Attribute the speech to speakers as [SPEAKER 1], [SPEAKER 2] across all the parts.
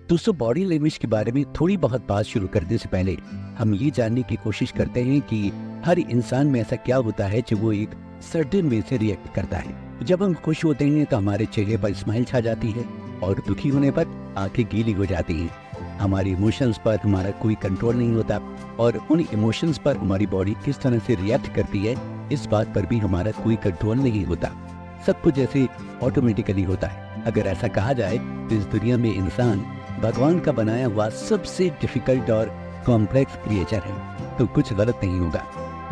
[SPEAKER 1] दोस्तों, body language के बारे में थोड़ी बहुत बात शुरू करने से पहले हम ये जानने की कोशिश करते हैं कि हर इंसान में ऐसा क्या होता है जो वो एक सर्टेन वे से रिएक्ट करता है। जब हम खुश होते हैं तो हमारे चेहरे पर स्माइल छा जाती है और दुखी होने पर आंखें गीली हो जाती हैं। हमारी इमोशंस पर हमारा कोई कंट्रोल नहीं होता और उन इमोशंस पर हमारी बॉडी किस तरह से रिएक्ट करती है, इस बात पर भी हमारा कोई कंट्रोल नहीं होता। सब कुछ जैसे ऑटोमेटिकली होता है। अगर ऐसा कहा जाए तो इस दुनिया में इंसान भगवान का बनाया हुआ सबसे डिफिकल्ट और कॉम्प्लेक्स क्रिएचर है, तो कुछ गलत नहीं होगा।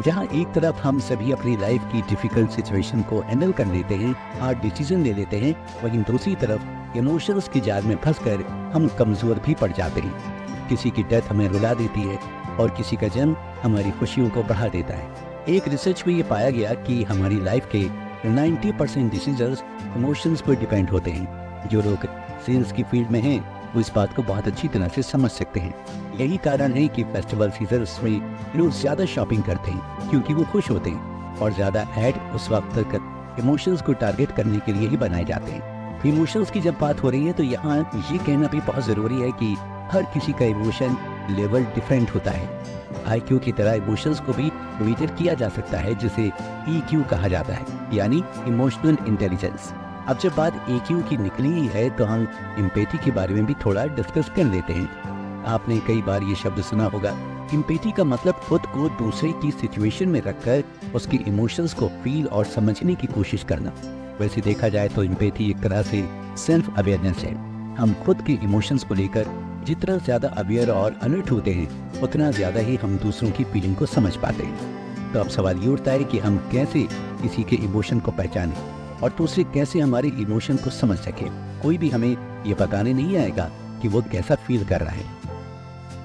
[SPEAKER 1] जहाँ एक तरफ हम सभी अपनी लाइफ की डिफिकल्ट सिचुएशन को हैंडल कर लेते हैं, हार्ड डिसीजन ले लेते हैं, वहीं दूसरी तरफ इमोशंस की जाल में फंसकर हम कमजोर भी पड़ जाते हैं। किसी की डेथ हमें रुला देती है और किसी का जन्म हमारी खुशियों को बढ़ा देता है। एक रिसर्च में ये पाया गया कि हमारी लाइफ के 90% डिसीजंस इमोशंस पर डिपेंड होते हैं। जो लोग सेल्स की फील्ड में हैं वो इस बात को बहुत अच्छी तरह से समझ सकते हैं। यही कारण है कि फेस्टिवल सीजन्स में लोग ज्यादा शॉपिंग करते हैं क्योंकि वो खुश होते हैं, और ज्यादा ऐड उस वक्त तक इमोशंस को टारगेट करने के लिए ही बनाए जाते हैं। इमोशंस की जब बात हो रही है तो यहाँ ये कहना भी बहुत जरूरी है कि हर किसी का इमोशन लेवल डिफरेंट होता है। IQ की तरह इमोशंस को भी मेजर किया जा सकता है, जिसे EQ कहा जाता है, यानी इमोशनल इंटेलिजेंस। अब जब बात EQ की निकली ही है तो हम एम्पैथी के बारे में भी थोड़ा डिस्कस कर लेते हैं। आपने कई बार ये शब्द सुना होगा। एम्पैथी का मतलब खुद को दूसरे की सिचुएशन में रखकर उसकी इमोशंस को फील और समझने की कोशिश करना। वैसे देखा जाए तो एम्पैथी एक तरह से सेल्फ अवेयरनेस है। हम खुद के इमोशंस को लेकर जितना ज्यादा अवेयर और अलर्ट होते हैं, उतना ज्यादा ही हम दूसरों की फीलिंग को समझ पाते हैं। तो अब सवाल ये उठता है कि हम कैसे किसी के इमोशन को पहचानें और दूसरे कैसे हमारे इमोशन को समझ सके। कोई भी हमें ये बताने नहीं आएगा कि वो कैसा फील कर रहा है।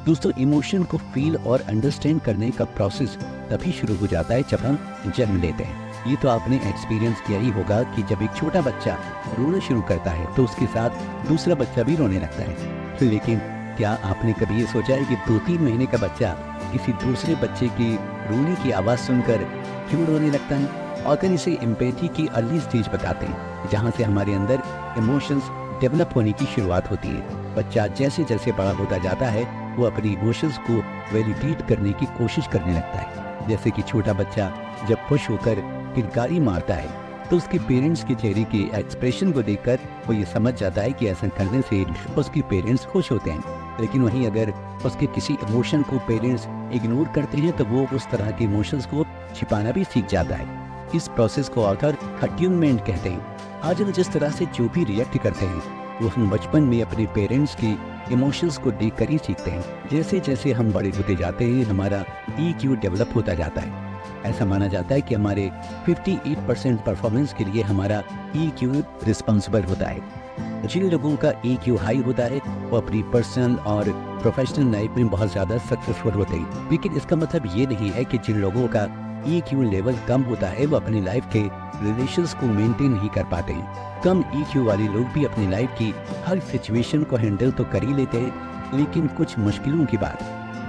[SPEAKER 1] दोस्तों, इमोशन को फील और अंडरस्टैंड करने का प्रोसेस तभी शुरू हो जाता है जब हम जन्म लेते हैं। ये तो आपने एक्सपीरियंस किया ही होगा कि जब एक छोटा बच्चा रोना शुरू करता है तो उसके साथ दूसरा बच्चा भी रोने लगता है। लेकिन क्या आपने कभी ये सोचा है कि 2-3 महीने का बच्चा किसी दूसरे बच्चे की रोने की आवाज़ सुनकर क्यों रोने लगता है? और अगर इसे एम्पैथी की अर्ली स्टेज बताते हैं, जहाँ से हमारे अंदर इमोशंस डेवलप होने की शुरुआत होती है। बच्चा जैसे जैसे बड़ा होता जाता है वो अपनी इमोशंस को वैलिडेट करने की कोशिश करने लगता है। जैसे कि छोटा बच्चा जब खुश होकर किलकारी मारता है तो उसके पेरेंट्स के चेहरे के एक्सप्रेशन को देखकर वो ये समझ जाता है कि ऐसा करने से उसके पेरेंट्स खुश होते हैं। लेकिन वहीं अगर उसके किसी इमोशन को पेरेंट्स इग्नोर करते हैं तो वो उस तरह के इमोशंस को छिपाना भी सीख जाता है। इस प्रोसेस को ऑथर अट्यूनमेंट कहते हैं। आज हम जिस तरह से जो भी रिएक्ट करते हैं वो हम बचपन में अपने पेरेंट्स की इमोशंस को देखकर ही सीखते हैं। जैसे जैसे हम बड़े होते जाते हैं हमारा EQ डेवलप होता जाता है। ऐसा माना जाता है कि हमारे 58% परफॉर्मेंस के लिए हमारा EQ रिस्पॉन्सिबल होता है। जिन लोगों का EQ हाई होता है वो अपनी पर्सनल और प्रोफेशनल लाइफ में बहुत ज़्यादा सक्सेसफुल होते हैं। लेकिन इसका मतलब ये नहीं है कि जिन लोगों का EQ लेवल कम होता है वो अपनी लाइफ के रिलेशंस को मेंटेन नहीं कर पाते हैं। कम EQ वाले लोग भी अपनी लाइफ की हर सिचुएशन को हैंडल तो कर ही लेते हैं, लेकिन कुछ मुश्किलों के बाद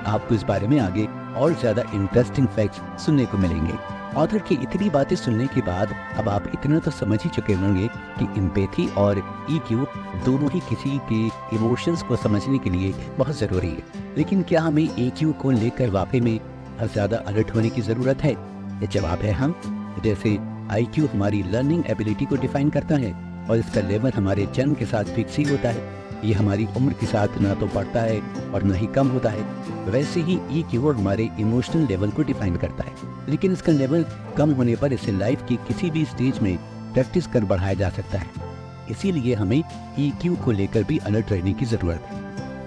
[SPEAKER 1] आपको इस बारे में आगे और ज्यादा इंटरेस्टिंग फैक्ट्स सुनने को मिलेंगे। ऑथर की इतनी बातें सुनने के बाद अब आप इतना तो समझ ही चुके होंगे कि एम्पैथी और EQ दोनों ही किसी के इमोशंस को समझने के लिए बहुत जरूरी है। लेकिन क्या हमें EQ को लेकर वाकई में ज्यादा अलर्ट होने की जरूरत है? ये जवाब है हाँ। जैसे IQ हमारी लर्निंग एबिलिटी को डिफाइन करता है और इसका लेवल हमारे जन्म के साथ फिक्स ही होता है। ये हमारी उम्र के साथ ना तो बढ़ता है और न ही कम होता है। वैसे ही EQ हमारे इमोशनल लेवल को डिफाइन करता है, लेकिन इसका लेवल कम होने पर इसे लाइफ की किसी भी स्टेज में प्रैक्टिस कर बढ़ाया जा सकता है। इसीलिए हमें EQ को लेकर भी अलर्ट रहने की जरूरत है।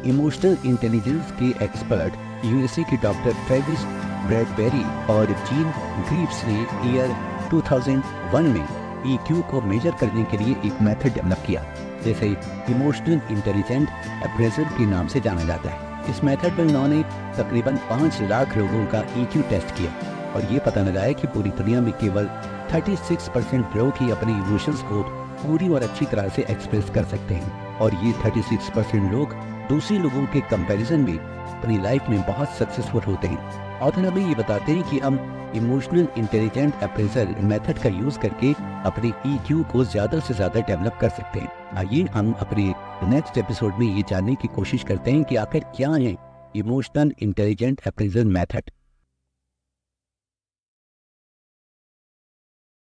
[SPEAKER 1] इमोशनल इंटेलिजेंस के एक्सपर्ट USA के डॉक्टर ट्रेविस ब्रैडबेरी और जीन ग्रीव्स ने ईयर 2001 में EQ को मेजर करने के लिए एक मेथड डेवलप किया, जैसे इमोशनल इंटेलिजेंट अप्रेजल के नाम से जाना जाता है। इस मेथड में उन्होंने तकरीबन 5 लाख लोगों का EQ टेस्ट किया और ये पता लगाया कि पूरी दुनिया में केवल 36% लोग ही अपने इमोशंस को पूरी और अच्छी तरह से एक्सप्रेस कर सकते हैं, और ये 36% लोग दूसरे लोगों के कंपैरिजन में अपनी लाइफ में बहुत सक्सेसफुल होते हैं। ऑथर हमें ये बताते हैं कि हम इमोशनल इंटेलिजेंट अप्रेजल मेथड का यूज करके अपने EQ को ज्यादा से ज्यादा डेवलप कर सकते हैं। आइए हम अपने नेक्स्ट एपिसोड में ये जानने की कोशिश करते हैं कि आखिर क्या है इमोशनल इंटेलिजेंट अप्रेजल मेथड।